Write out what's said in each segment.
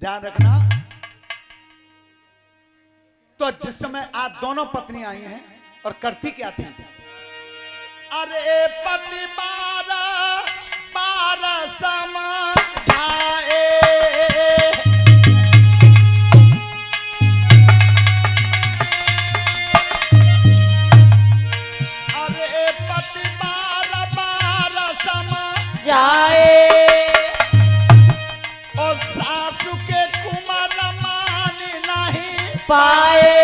ध्यान रखना। तो जिस समय आज दोनों पत्नी आई हैं और करती क्या थी? अरे पति बारह बारह समझाए, अरे पति बारह बारह समझाए, और सासू के कुमार मान नहीं पाए।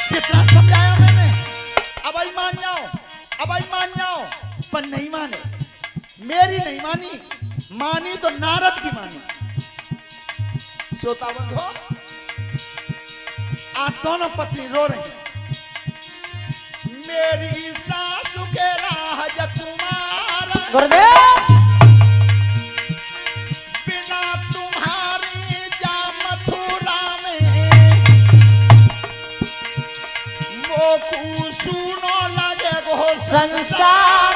कितना समझाया मैंने, अब आई मान जाओ, अब आई मान जाओ, पर नहीं माने। मेरी नहीं मानी, मानी तो नारद की मानी। श्रोता बंधो, आज दोनों पत्नी रो रही हैं। मेरी सासू के राजकुमार गुरुदेव बिना तुम्हारी जा मथुरा में, मोकू सुनो लगे गो संसार।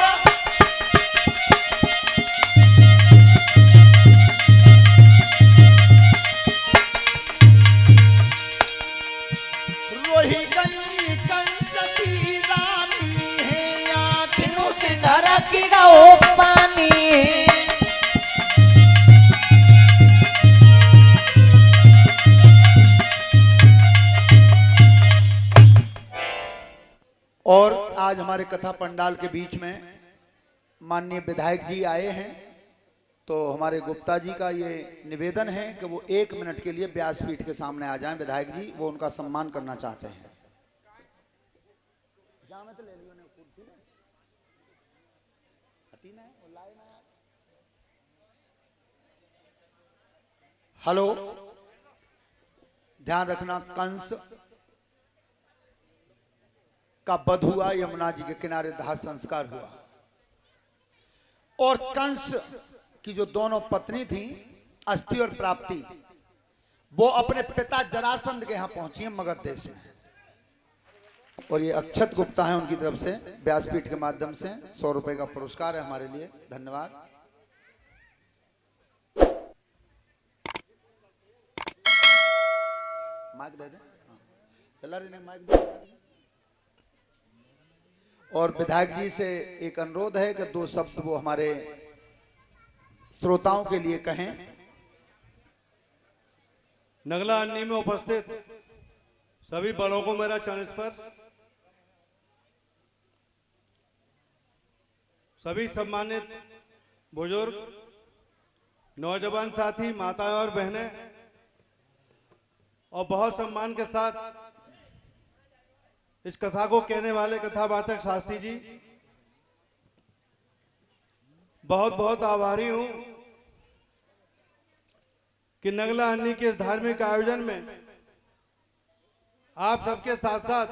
रोही गई कंस की रानी है, आखिर की की गाओ पानी। और आज हमारे कथा पंडाल के बीच में माननीय विधायक जी आए हैं। तो हमारे गुप्ता जी का ये निवेदन है कि वो 1 मिनट के लिए व्यासपीठ के सामने आ जाएं। विधायक जी वो उनका सम्मान करना चाहते हैं। हेलो, ध्यान रखना, कंस का वध हुआ, यमुना जी के किनारे दाह संस्कार हुआ, और कंस की जो दोनों पत्नी थी अस्थि और प्राप्ति, वो अपने पिता जरासंध के यहां पहुंची है मगध देश में। और ये अक्षत गुप्ता है, उनकी तरफ से व्यासपीठ के माध्यम से 100 रुपए का पुरस्कार है हमारे लिए। धन्यवाद। माइक दे दे, माइक दे। और विधायक जी से एक अनुरोध है कि 2 शब्द वो हमारे श्रोताओं के लिए कहें। नगला अन्नी में उपस्थित सभी बड़ों को मेरा चरण स्पर्श, सभी सम्मानित बुजुर्ग, नौजवान साथी, माताएं और बहनें, और बहुत सम्मान के साथ इस कथा को कहने वाले कथावाचक शास्त्री जी, बहुत बहुत आभारी हूं कि नगला हन्नी के इस धार्मिक आयोजन में आप सबके साथ साथ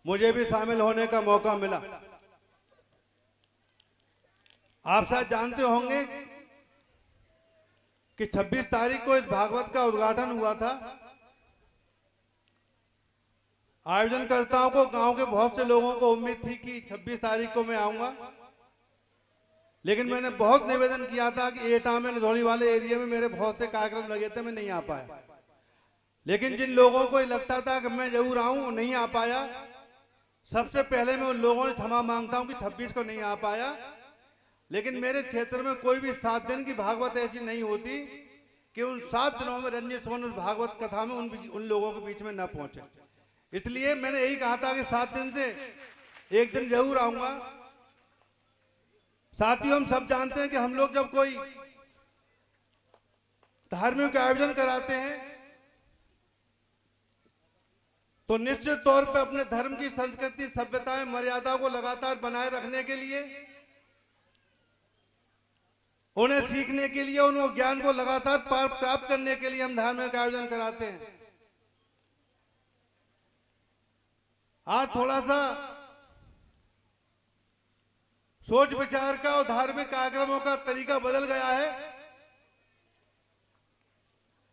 मुझे भी शामिल होने का मौका मिला। आप शायद जानते होंगे कि 26 तारीख को इस भागवत का उद्घाटन हुआ था। आयोजनकर्ताओं को, गांव के बहुत से लोगों को उम्मीद थी कि 26 तारीख को मैं आऊंगा, लेकिन मैंने बहुत निवेदन किया था कि एटा में नधौली वाले एरिया में मेरे बहुत से कार्यक्रम लगे थे, मैं नहीं आ पाया। लेकिन जिन लोगों को लगता था कि मैं जरूर आऊं, नहीं आ पाया, सबसे पहले मैं उन लोगों ने क्षमा मांगता हूं कि 26 को नहीं आ पाया। लेकिन मेरे क्षेत्र में कोई भी 7 दिन की भागवत ऐसी नहीं होती कि उन 7 दिनों में रंजित सुमन उस भागवत कथा में उन लोगों के बीच में न पहुंचे। इसलिए मैंने यही कहा था कि 7 दिन से एक दिन जरूर आऊंगा। साथियों, हम सब जानते हैं कि हम लोग जब कोई धार्मिक आयोजन कराते हैं तो निश्चित तौर पर अपने धर्म की संस्कृति, सभ्यताएं, मर्यादा को लगातार बनाए रखने के लिए, उन्हें सीखने के लिए, उन ज्ञान को लगातार प्राप्त करने के लिए हम धार्मिक आयोजन कराते हैं। आज थोड़ा सा सोच विचार का और धार्मिक कार्यक्रमों का तरीका बदल गया है,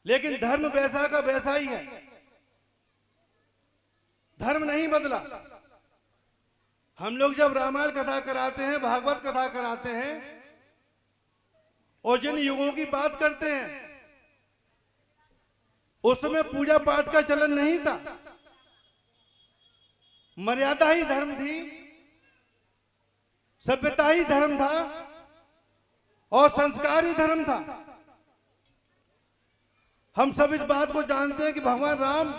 लेकिन धर्म वैसा का वैसा ही है। धर्म नहीं बदला। हम लोग जब रामायण कथा कराते हैं, भागवत कथा कराते हैं और जिन युगों की बात करते हैं, उस समय पूजा पाठ का चलन नहीं था। मर्यादा ही धर्म थी, सभ्यता ही धर्म था और संस्कार ही धर्म था। हम सब इस बात को जानते हैं कि भगवान राम,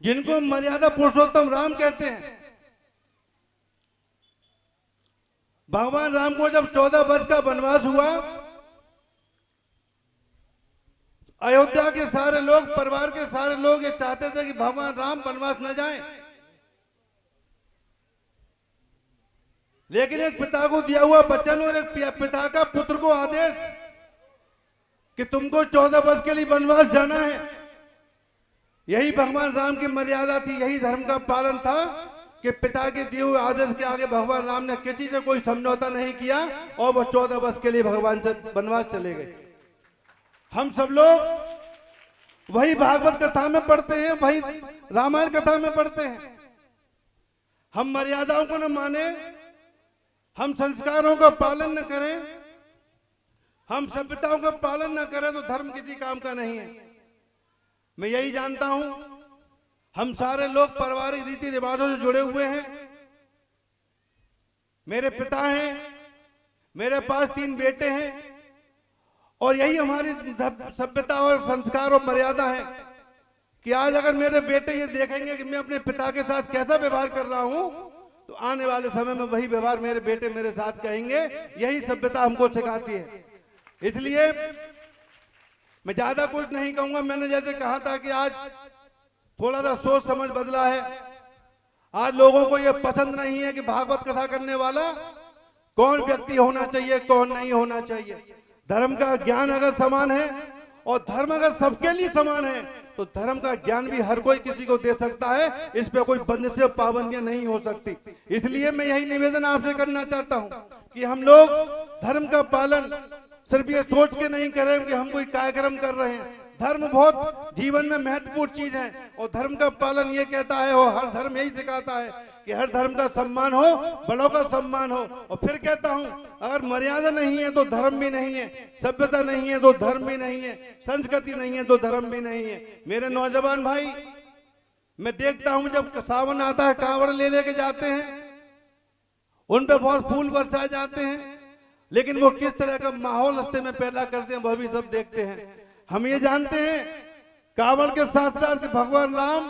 जिनको मर्यादा पुरुषोत्तम राम कहते हैं, भगवान राम को जब 14 वर्ष का वनवास हुआ, अयोध्या के सारे लोग, परिवार के सारे लोग ये चाहते थे कि भगवान राम वनवास न जाएं। लेकिन एक पिता को दिया हुआ वचन और एक पिता का पुत्र को आदेश कि तुमको 14 वर्ष के लिए वनवास जाना है, यही भगवान राम की मर्यादा थी, यही धर्म का पालन था कि पिता के दिए हुए आदेश के आगे भगवान राम ने किसी से कोई समझौता नहीं किया और वो 14 वर्ष के लिए भगवान वनवास चले गए। हम सब लोग वही भागवत कथा में पढ़ते हैं, वही रामायण कथा में पढ़ते हैं। हम मर्यादाओं को न माने, हम संस्कारों का पालन न करें, हम सभ्यताओं का पालन न करें तो धर्म किसी काम का नहीं है। मैं यही जानता हूं, हम सारे लोग पारिवारिक रीति रिवाजों से जुड़े हुए हैं। मेरे पिता हैं, मेरे पास 3 बेटे हैं और यही हमारी सभ्यता और संस्कार और मर्यादा है कि आज अगर मेरे बेटे ये देखेंगे कि मैं अपने पिता के साथ कैसा व्यवहार कर रहा हूं, तो आने वाले समय में वही व्यवहार मेरे बेटे मेरे साथ कहेंगे। यही सभ्यता हमको सिखाती है। इसलिए मैं ज्यादा कुछ नहीं कहूंगा। मैंने जैसे कहा था कि आज थोड़ा सा सोच समझ बदला है। आज लोगों को यह पसंद नहीं है कि भागवत कथा करने वाला कौन व्यक्ति होना चाहिए, कौन नहीं होना चाहिए। धर्म का ज्ञान अगर समान है और धर्म अगर सबके लिए समान है तो धर्म का ज्ञान भी हर कोई किसी को दे सकता है। इस पे कोई बंदिशें पाबंदियां नहीं हो सकती। इसलिए मैं यही निवेदन आपसे करना चाहता हूं कि हम लोग धर्म का पालन सिर्फ ये सोच के नहीं करें कि हम कोई कार्यक्रम कर रहे हैं। धर्म बहुत जीवन में महत्वपूर्ण चीज है और धर्म का पालन ये कहता है और हर धर्म यही सिखाता है कि हर धर्म का सम्मान हो, बड़ों का सम्मान हो। और फिर कहता हूं, अगर मर्यादा नहीं है तो धर्म भी नहीं है, सभ्यता नहीं है तो धर्म भी नहीं है, संस्कृति नहीं है तो धर्म भी नहीं है। मेरे नौजवान भाई, मैं देखता हूं जब सावन आता है, कांवड़ ले लेके जाते हैं, उन पे बहुत फूल बरसाए जाते हैं, लेकिन वो किस तरह का माहौल रास्ते में पैदा करते हैं वह भी सब देखते हैं। हम ये जानते हैं कांवड़ के साथ साथ भगवान राम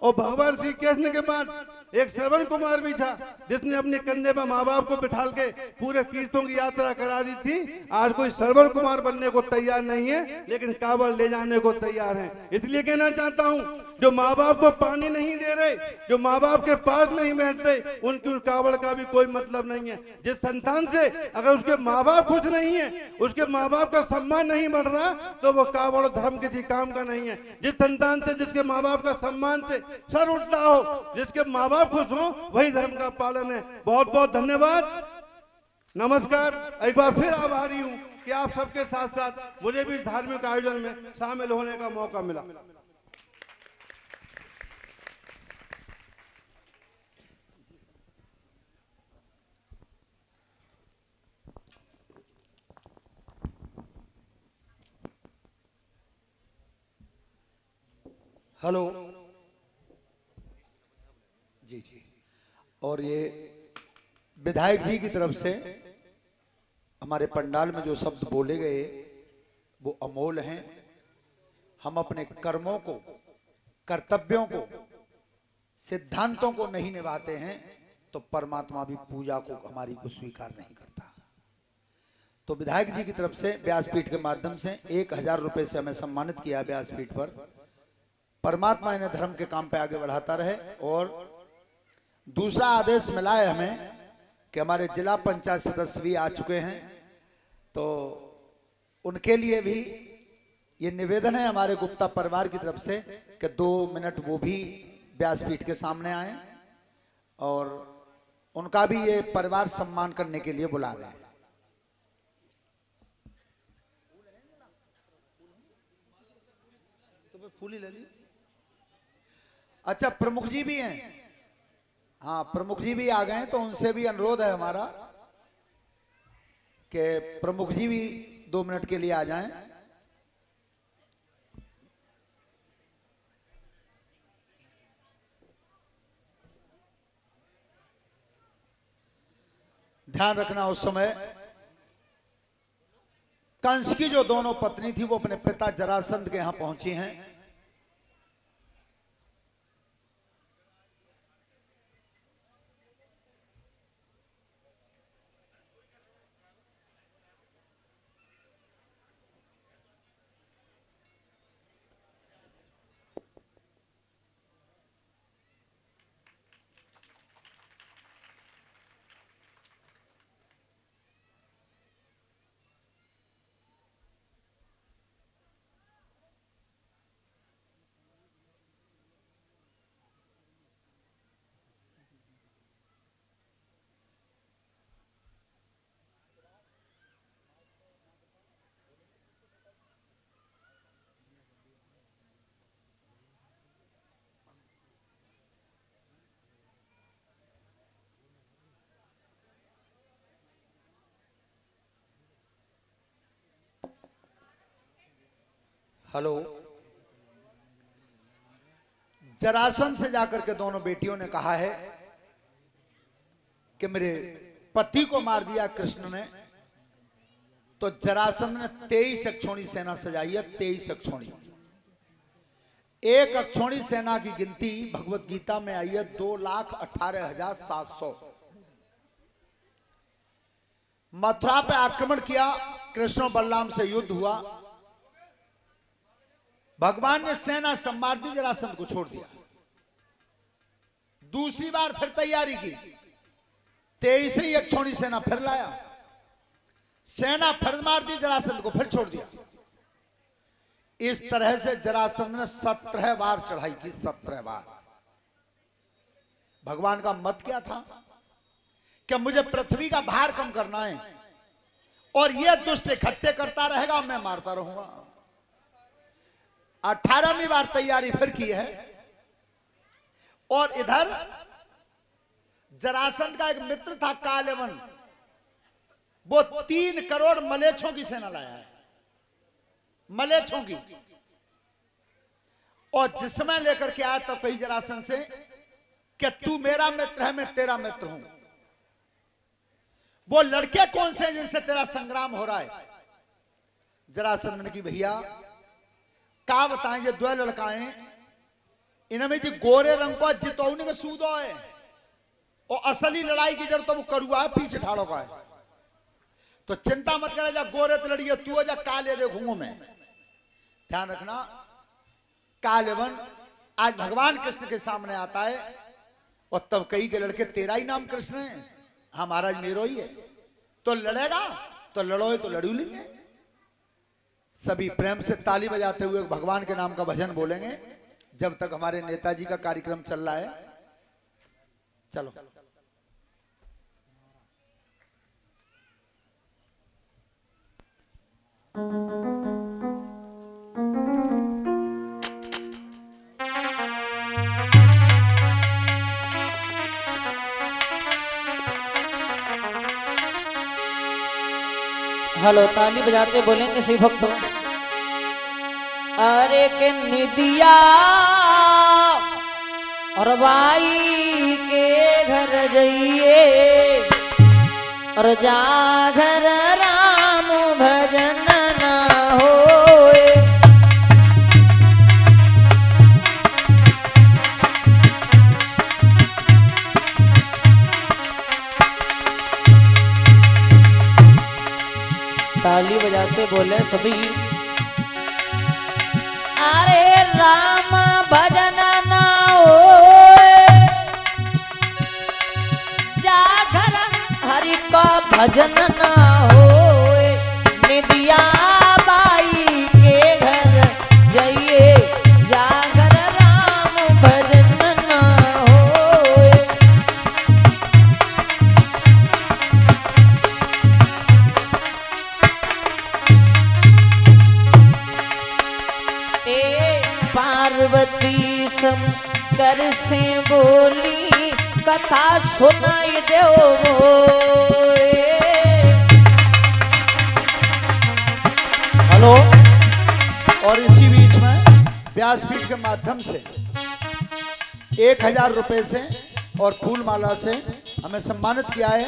और भगवान श्री कृष्ण के बाद एक श्रवण कुमार भी था जिसने अपने कंधे पर माँ बाप को बिठाल के पूरे तीर्थों की यात्रा करा दी थी। आज कोई श्रवण कुमार बनने को तैयार नहीं है, लेकिन कांवड़ ले जाने को तैयार है। इसलिए कहना चाहता हूँ, जो माँ बाप को पानी नहीं दे रहे, जो माँ बाप के पास नहीं बैठ रहे, उनकी कांवड़ का भी कोई मतलब नहीं है। जिस संतान से अगर उसके माँ बाप खुश नहीं है, उसके माँ बाप का सम्मान नहीं बढ़ रहा, तो वो कांवड़ धर्म किसी काम का नहीं है। जिस संतान से जिसके माँ बाप का सम्मान से सर उठ रहा हो, जिसके माँ बाप खुश हो, वही धर्म का पालन है। बहुत बहुत धन्यवाद, नमस्कार। एक बार फिर आभारी हूँ कि आप सबके साथ साथ मुझे भी धार्मिक आयोजन में शामिल होने का मौका मिला। हेलो जी जी। और ये विधायक जी की तरफ से हमारे पंडाल में जो शब्द बोले गए वो अमोल हैं। हम अपने कर्मों को, कर्तव्यों को, सिद्धांतों को नहीं निभाते हैं तो परमात्मा भी पूजा को हमारी को स्वीकार नहीं करता। तो विधायक जी की तरफ से व्यासपीठ के माध्यम से 1000 रुपए से हमें सम्मानित किया व्यासपीठ पर। परमात्मा इन्हें धर्म के काम पे आगे बढ़ाता रहे। और दूसरा आदेश मिला है हमें कि हमारे जिला पंचायत सदस्य भी आ चुके हैं, तो उनके लिए भी ये निवेदन है हमारे गुप्ता परिवार की तरफ से कि 2 मिनट वो भी व्यासपीठ के सामने आए और उनका भी ये परिवार सम्मान करने के लिए बुला रहे हैं। तो फूल ही ले ली। अच्छा, प्रमुख जी भी हैं। हाँ, प्रमुख जी भी आ गए हैं, तो उनसे भी अनुरोध है हमारा कि प्रमुख जी भी 2 मिनट के लिए आ जाएं। ध्यान रखना, उस समय कंस की जो दोनों पत्नी थी वो अपने पिता जरासंध के यहां पहुंची हैं। हेलो। जरासंध से जाकर के दोनों बेटियों ने कहा है कि मेरे पति को मार दिया कृष्ण ने, तो जरासंध ने 23 अक्षौणी सेना सजाई है। 23 अक्षौणी। एक अक्षौणी सेना की गिनती भगवत गीता में आई है 2,18,700। मथुरा पे आक्रमण किया, कृष्ण और बलराम से युद्ध हुआ, भगवान ने सेना संवार दी, जरासंध को छोड़ दिया। दूसरी बार फिर तैयारी की, 23 ही अक्षौणी सेना फिर लाया, सेना फिर मार दी, जरासंध को फिर छोड़ दिया। इस तरह से जरासंध ने 17 बार चढ़ाई की। 17 बार। भगवान का मत क्या था कि मुझे पृथ्वी का भार कम करना है और यह दुष्ट इकट्ठे करता रहेगा, मैं मारता रहूंगा। 18वीं बार तैयारी फिर की है। और इधर जरासंध का एक मित्र था कालेवन, वो 3 करोड़ मलेच्छों की सेना लाया है। मलेच्छों की। और जिसमें लेकर के आया तब कही जरासंध से कि तू मेरा मित्र है, मैं तेरा मित्र हूं। वो लड़के कौन से हैं जिनसे तेरा संग्राम हो रहा है? जरासंध ने की भैया क्या बताएं, ये 2 लड़काएं, इनमें जी गोरे रंग को जितौने के सूदो है और असली लड़ाई की जरूरत तो वो करुआ है, पीछे ठाड़ो का है। तो चिंता मत करे, जा गोरे तो लड़िए तू, जा काले देखूंगा मैं। ध्यान रखना, कालेवन आज भगवान कृष्ण के सामने आता है और तब कई के लड़के तेरा ही नाम कृष्ण है, हाँ महाराज मेरो ही है। तो लड़ेगा तो लड़ोए तो लड़ू लेंगे। सभी प्रेम से ताली बजाते हुए भगवान के नाम का भजन बोलेंगे जब तक हमारे नेताजी का कार्यक्रम चल रहा है। चलो। हेलो, ताली बजाते बोलेंगे शिव भक्तों। अरे के निदिया और बाई के घर जाइए और जा घर राम भजन न होए। ताली बजाते बोले सभी। अरे राम भजन ना होए, जा घर हरि का भजन ना होए। निदिया बाई के घर पार्वती शंकर से बोली कथा सुनाई दो मोए। हेलो। और इसी बीच में व्यासपीठ के माध्यम से 1000 रुपए से और फूल माला से हमें सम्मानित किया है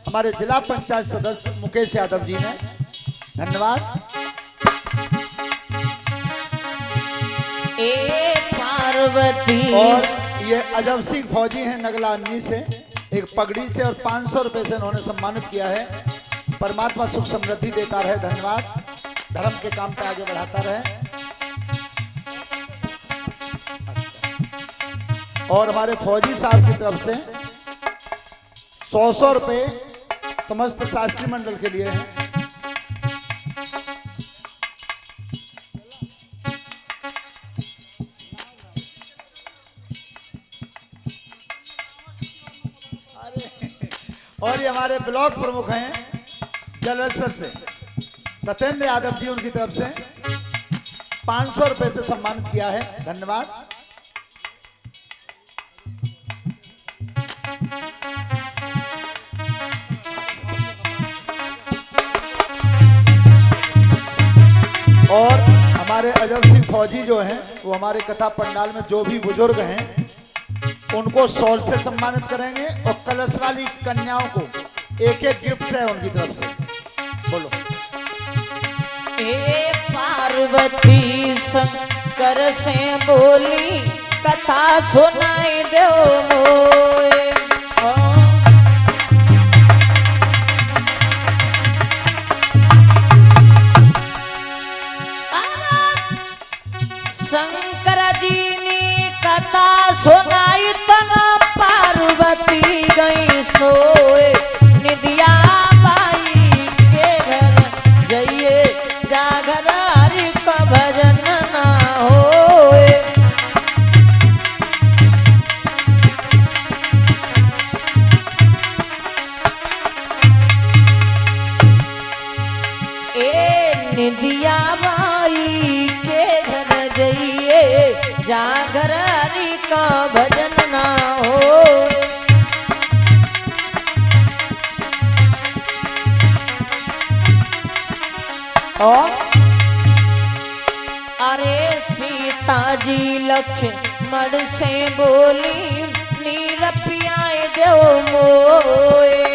हमारे जिला पंचायत सदस्य मुकेश यादव जी ने। धन्यवाद। ए पार्वती। और ये अजब सिंह फौजी हैं नगलानी से, एक पगड़ी से और 500 रुपए से उन्होंने सम्मानित किया है। परमात्मा सुख समृद्धि देता रहे। धन्यवाद। धर्म के काम पे आगे बढ़ाता रहे। और हमारे फौजी साहब की तरफ से 100 रुपए समस्त शास्त्री मंडल के लिए हैं। और ये हमारे ब्लॉक प्रमुख हैं जलसर से सत्येंद्र यादव जी, उनकी तरफ से 500 रुपए से सम्मानित किया है। धन्यवाद। और हमारे अजब सिंह फौजी जो हैं वो हमारे कथा पंडाल में जो भी बुजुर्ग हैं उनको शॉल से सम्मानित करेंगे और कलश वाली कन्याओं को एक गिफ्ट है उनकी तरफ से। बोलो। ए पार्वती शंकर से बोली कथा सुनाई दो मोए। शंकर जी ने कथा सुनाई तना पार्वती गई सोए। निदिया बाई के घर जाइए जागर हरि का भजन ना होए। ए निदिया बाई के घर जाइए जागर हरि का भजन ना हो। और अरे सीता जी लक्ष्मण से बोली नीर पियाए दो मोए।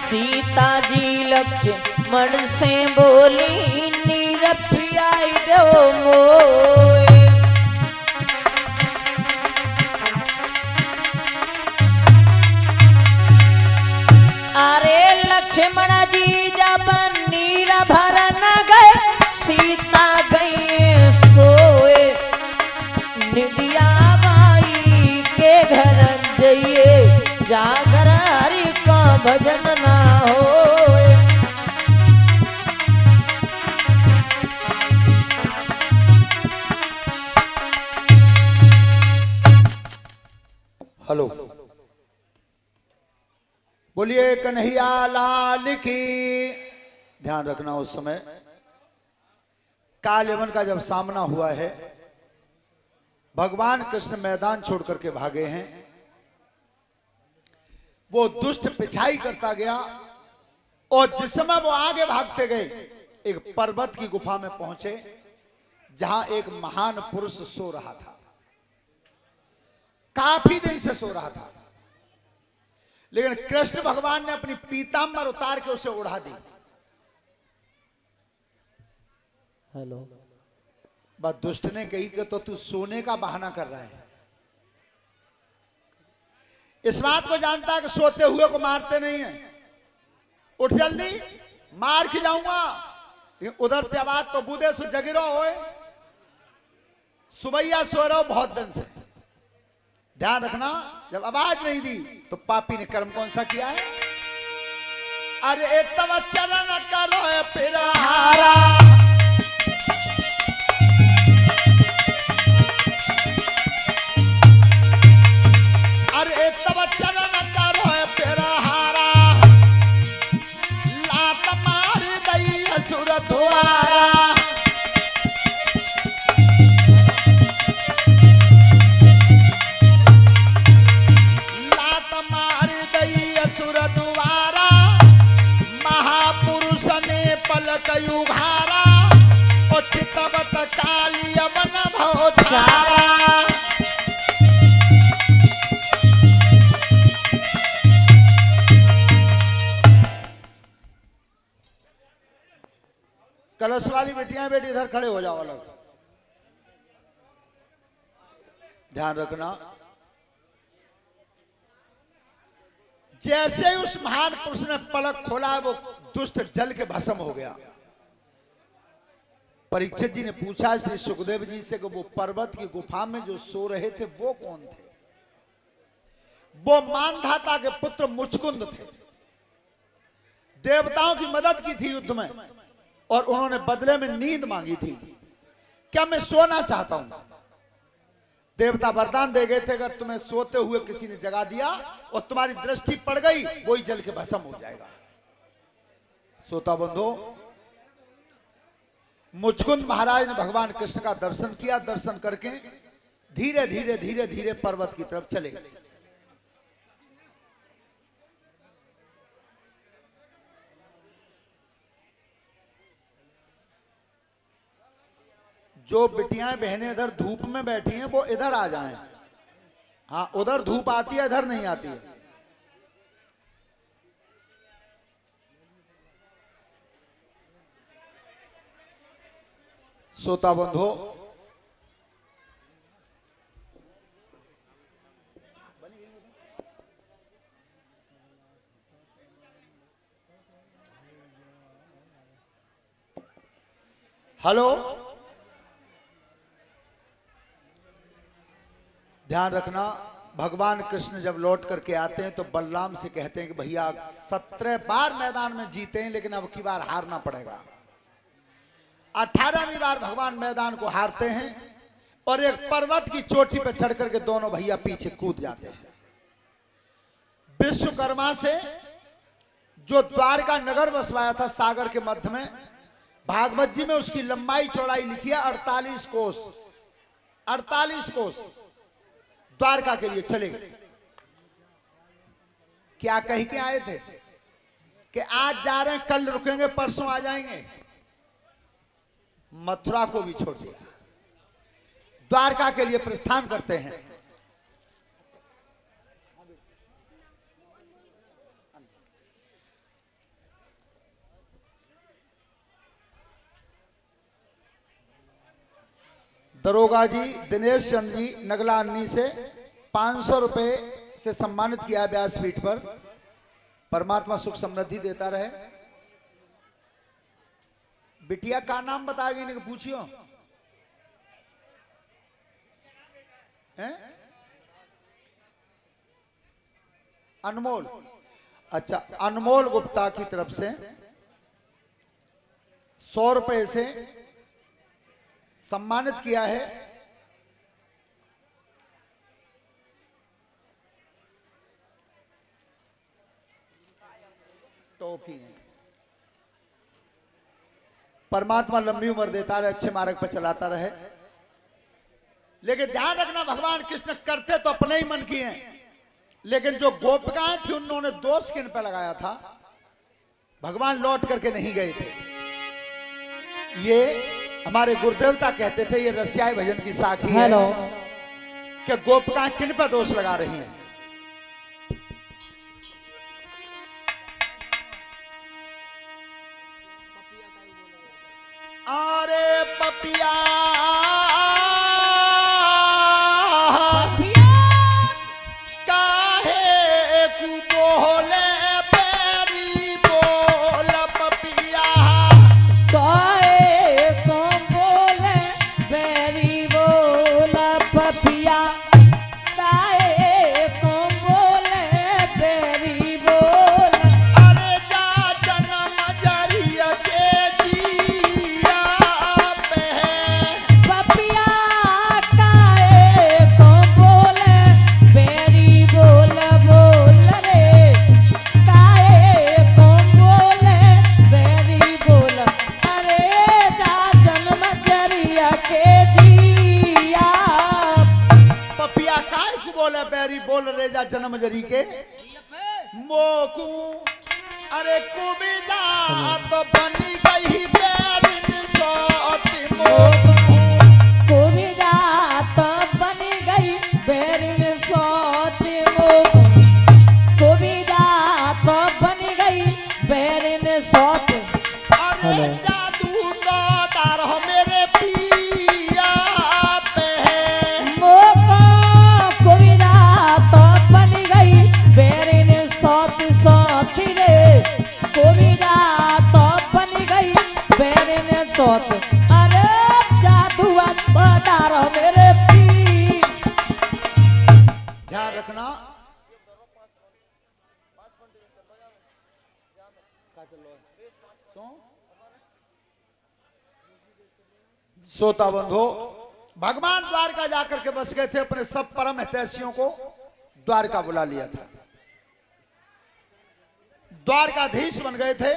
सीता जी लक्ष्मण से बोली नीर पियाए दो मोए। अरे लक्ष्मण जी जब नीर भरन गए सीता गई सोए। निदिया बाई के घर जाइए जागर हरि का भजन ना होए। हेलो। बोलिए कन्हैया लाल की। ध्यान रखना उस समय काल यवन का जब सामना हुआ है, भगवान कृष्ण मैदान छोड़ करके भागे हैं। वो दुष्ट पिछाई करता गया और जिस समय वो आगे भागते गए एक पर्वत की गुफा में पहुंचे जहां एक महान पुरुष सो रहा था। काफी दिन से सो रहा था, लेकिन कृष्ण भगवान ने अपनी पीतांबर उतार के उसे उड़ा दी। हेलो। बस दुष्ट ने कही कि तो तू सोने का बहाना कर रहा है। इस बात को जानता है कि सोते हुए को मारते नहीं है। उठ जल्दी, मार के जाऊंगा। उधर ते आवाज तो बूढ़े सु जगिरो होए, सुबैया सो रहो बहुत दिन से। ध्यान रखना, जब आवाज नहीं दी तो पापी ने कर्म कौन सा किया है। अरे तब चरण करो पिरारा, अरे तब चरण करो पिरारा, असुर द्वारा। लात मार गई असुर द्वारा, महापुरुष ने पलक उघारा, और चितवत काली अवन भवचारा। कलश वाली बेटियां बेटी इधर खड़े हो जाओ अलग। ध्यान रखना, जैसे ही उस महान पुरुष ने पलक खोला वो दुष्ट जल के भस्म हो गया। परीक्षित जी ने पूछा श्री सुखदेव जी से कि वो पर्वत की गुफा में जो सो रहे थे वो कौन थे? वो मानधाता के पुत्र मुचकुंद थे। देवताओं की मदद की थी युद्ध में, और उन्होंने बदले में नींद मांगी थी। क्या मैं सोना चाहता हूं? देवता वरदान दे गए थे, अगर तुम्हें सोते हुए किसी ने जगा दिया और तुम्हारी दृष्टि पड़ गई, वही जल के भस्म हो जाएगा। सोता बंधो, मुचकुंद महाराज ने भगवान कृष्ण का दर्शन किया। दर्शन करके धीरे धीरे धीरे धीरे पर्वत की तरफ चले गए। जो बिटियां बहनें इधर धूप में बैठी हैं वो इधर आ जाएं। हाँ, उधर धूप आती है, इधर नहीं आती है। सोता बंधो, हेलो, ध्यान रखना, भगवान कृष्ण जब लौट करके आते हैं तो बलराम से कहते हैं कि भैया 17 बार मैदान में जीते हैं, लेकिन अब की बार हारना पड़ेगा। 18वीं बार भगवान मैदान को हारते हैं और एक पर्वत की चोटी पर चढ़ करके दोनों भैया पीछे कूद जाते हैं। विश्वकर्मा से जो द्वारका नगर बसवाया था सागर के मध्य में, भागवत जी में उसकी लंबाई चौड़ाई लिखी है 48 कोस। 48 कोस द्वारका के लिए चले गए। क्या कह के आए थे कि आज जा रहे हैं, कल रुकेंगे, परसों आ जाएंगे। मथुरा को भी छोड़ दिया, द्वारका के लिए प्रस्थान करते हैं। दरोगा जी दिनेश चंद जी नगला अन्नी से 500 रुपए से सम्मानित किया व्यासपीठ पर। परमात्मा सुख समृद्धि देता रहे। बिटिया का नाम बताएगी, नहीं पूछियो हैं? अनमोल। अच्छा, अनमोल गुप्ता की तरफ से 100 रुपए से सम्मानित किया है। टॉफी है। परमात्मा लंबी उम्र देता रहे, अच्छे मार्ग पर चलाता रहे। लेकिन ध्यान रखना, भगवान कृष्ण करते तो अपने ही मन की हैं, लेकिन जो गोपिकाएं थी उन्होंने दोष किन पे लगाया था? भगवान लौट करके नहीं गए थे। ये हमारे गुरुदेवता कहते थे, ये रसियाई भजन की साखी है कि गोपिकाएं किन पर दोष लगा रही हैं। अरे पपिया काहे कु बोले बेरी बोल पपिया, काहे को बोले बेरी बोल पपिया, काहे को बोले बेरी बोल। अरे जा जन्म जरिया के जिया पे गुजरी के मोकू अरे कुबी जात बनी गई बेरिन सोती मोकू कुबिदा तो बनी गई बेरिन सोती मोकू कुबिदा तो बनी गई बेरिन सोती अरे जादू का डर हो मेरे पिया पे मोका कुबिदा तो बनी गई बेरिन सोती सोती रे कुबिदा तो बनी गई बेरिन सोती अरे जादू का डर हो मेरे पी ध्यान रखना श्रोता बंधु भगवान द्वारका जाकर के बस गए थे, अपने सब परम हितैषियों को द्वारका बुला लिया था, द्वारकाधीश बन गए थे।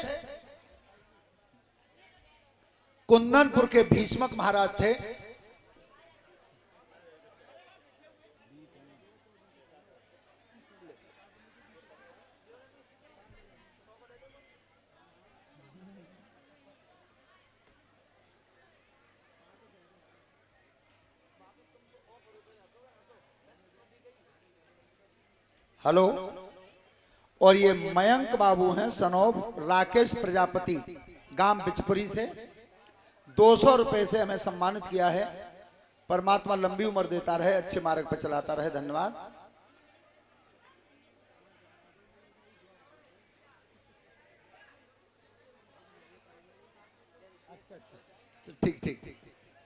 कुंदनपुर के भीष्मक महाराज थे। हेलो, और ये मयंक बाबू हैं सनोब राकेश प्रजापति गांव बिचपुरी से, 200 रुपए से हमें सम्मानित किया है। परमात्मा लंबी उम्र देता रहे, अच्छे मार्ग पर चलाता रहे, धन्यवाद। ठीक ठीक,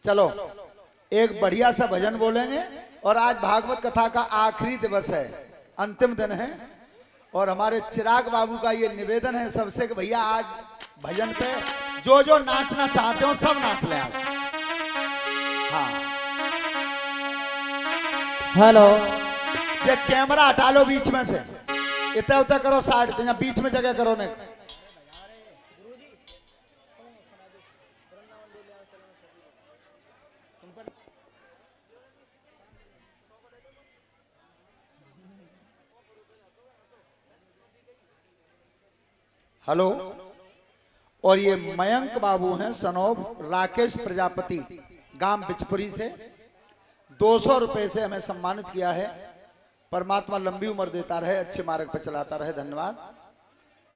चलो एक बढ़िया सा भजन बोलेंगे। और आज भागवत कथा का आखिरी दिवस है, अंतिम दिन है, और हमारे चिराग बाबू का ये निवेदन है सबसे कि भैया आज भजन पे जो जो नाचना चाहते हो सब नाच लें आज। हाँ, हेलो ये कैमरा हटा लो बीच में से, इतना उतना करो साइड, या बीच में जगह करो ने। हेलो, और ये मयंक बाबू हैं सनोब राकेश प्रजापति गांव बिचपुरी से, 200 रुपए से हमें सम्मानित किया है। परमात्मा लंबी उम्र देता रहे, अच्छे मार्ग पर चलाता रहे, धन्यवाद।